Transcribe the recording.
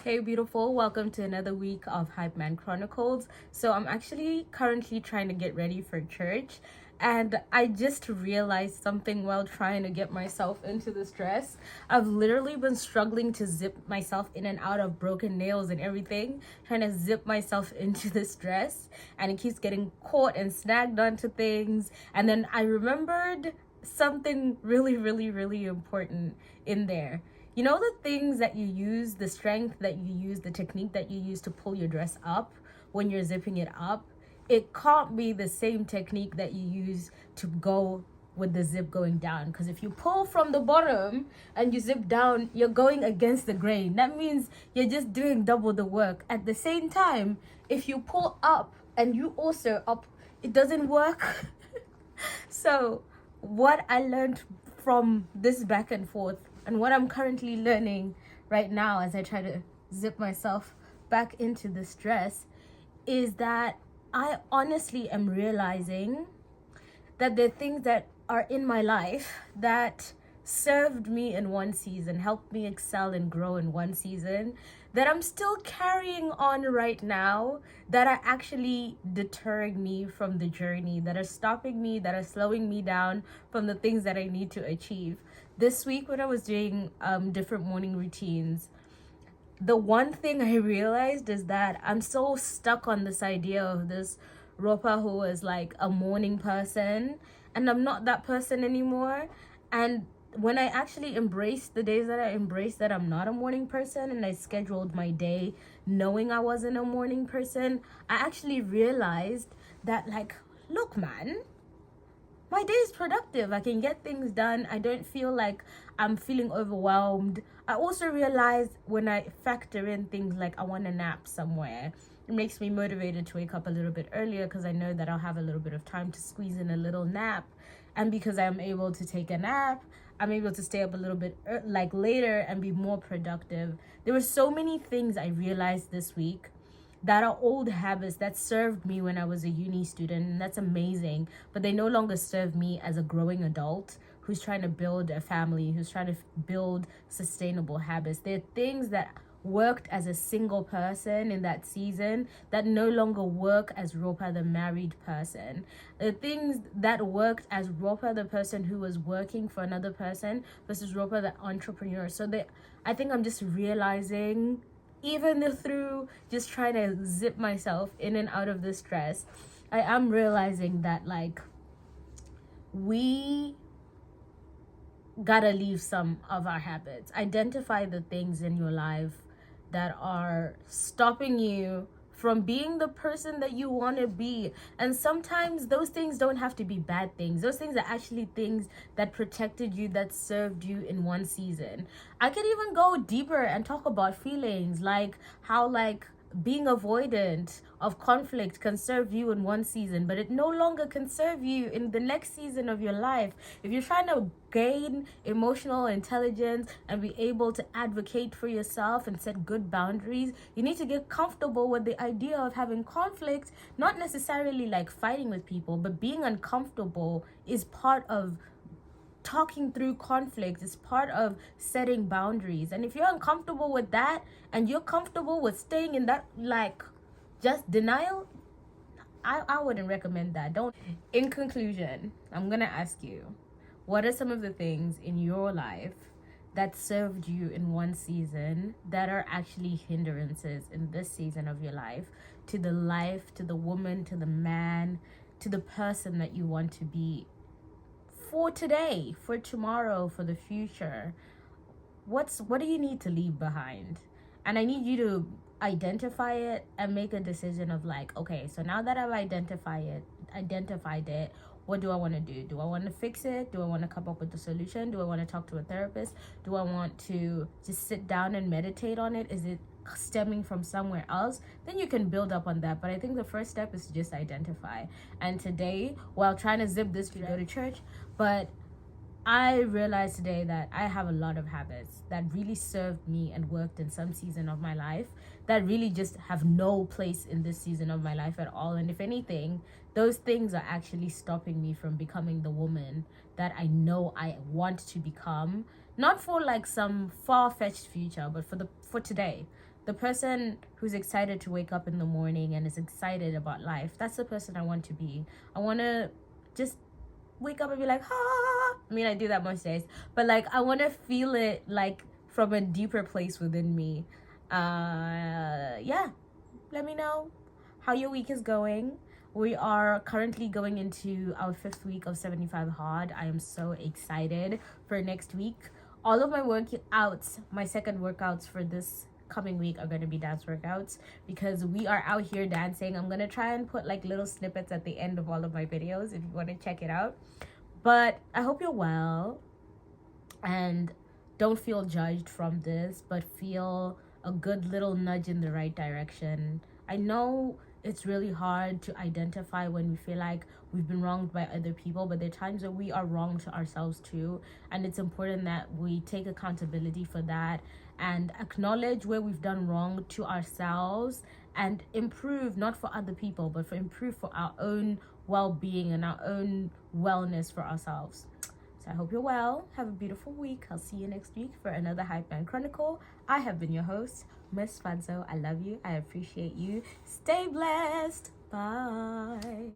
Hey, beautiful. Welcome to another week of Hype Man Chronicles. So, I'm actually currently trying to get ready for church, and I just realized something while trying to get myself into this dress. I've literally been struggling to zip myself in and out of broken nails and everything, trying to zip myself into this dress, and it keeps getting caught and snagged onto things. And then I remembered something really important in there. You know, the things that you use, the strength that you use, the technique that you use to pull your dress up when you're zipping it up, it can't be the same technique that you use to go with the zip going down. Because if you pull from the bottom and you zip down, you're going against the grain. That means you're just doing double the work. At the same time, if you pull up and you also up, it doesn't work. So, what I learned from this back and forth, and what I'm currently learning right now as I try to zip myself back into this dress, is that I honestly am realizing that there are things that are in my life that served me in one season, helped me excel and grow in one season, that I'm still carrying on right now, that are actually deterring me from the journey, that are stopping me, that are slowing me down from the things that I need to achieve. This week, when I was doing different morning routines, the one thing I realized is that I'm so stuck on this idea of this Ropa who is like a morning person, and I'm not that person anymore. And when I actually embraced the days that I embraced that I'm not a morning person, and I scheduled my day knowing I wasn't a morning person, I actually realized that, like, look, man, my day is productive. I can get things done. I don't feel like I'm feeling overwhelmed. I also realize when I factor in things like I want to nap somewhere, it makes me motivated to wake up a little bit earlier because I know that I'll have a little bit of time to squeeze in a little nap. And because I'm able to take a nap, I'm able to stay up a little bit later and be more productive. There were so many things I realized this week that are old habits that served me when I was a uni student, and that's amazing, but they no longer serve me as a growing adult who's trying to build a family, who's trying to build sustainable habits. There are things that worked as a single person in that season that no longer work as Ropa, the married person. The things that worked as Ropa, the person who was working for another person, versus Ropa, the entrepreneur. I think I'm just realizing, even through just trying to zip myself in and out of this dress, I am realizing that, like, we gotta leave some of our habits. Identify the things in your life that are stopping you from being the person that you want to be. And sometimes those things don't have to be bad things. Those things are actually things that protected you, that served you in one season. I could even go deeper and talk about feelings, like how, like, being avoidant of conflict can serve you in one season, but it no longer can serve you in the next season of your life. If you're trying to gain emotional intelligence and be able to advocate for yourself and set good boundaries, you need to get comfortable with the idea of having conflict, not necessarily like fighting with people, but being uncomfortable is part of talking through conflict, is part of setting boundaries. And if you're uncomfortable with that and you're comfortable with staying in that, like, just denial, I wouldn't recommend that. Don't. In conclusion, I'm gonna ask you, what are some of the things in your life that served you in one season that are actually hindrances in this season of your life, to the life, to the woman, to the man, to the person that you want to be for today, for tomorrow, for the future? What do you need to leave behind? And I need you to identify it and make a decision of, like, okay, so now that I've identified it, what do I want to do? Do I want to fix it? Do I want to come up with a solution? Do I want to talk to a therapist? Do I want to just sit down and meditate on it? Is it stemming from somewhere else? Then you can build up on that. But I think the first step is to just identify. And today, while trying to zip this, go to church, but I realized today that I have a lot of habits that really served me and worked in some season of my life that really just have no place in this season of my life at all. And if anything, those things are actually stopping me from becoming the woman that I know I want to become. Not for like some far-fetched future, but for today. The person who's excited to wake up in the morning and is excited about life, that's the person I want to be. I want to just wake up and be like, ah. I mean, I do that most days, but like, I want to feel it like from a deeper place within me. Yeah, let me know how your week is going. We are currently going into our 5th week of 75 hard. I am so excited for next week. All of my workouts, my second workouts for this coming week are going to be dance workouts because we are out here dancing. I'm going to try and put like little snippets at the end of all of my videos if you want to check it out. But I hope you're well and don't feel judged from this, but feel a good little nudge in the right direction. I know it's really hard to identify when we feel like we've been wronged by other people, but there are times where we are wrong to ourselves too, and it's important that we take accountability for that and acknowledge where we've done wrong to ourselves and improve, not for other people but for improve for our own well-being and our own wellness for ourselves. So I hope you're well. Have a beautiful week. I'll see you next week for another Hype Man Chronicle. I have been your host, Miss Fanzo. I love you. I appreciate you. Stay blessed. Bye.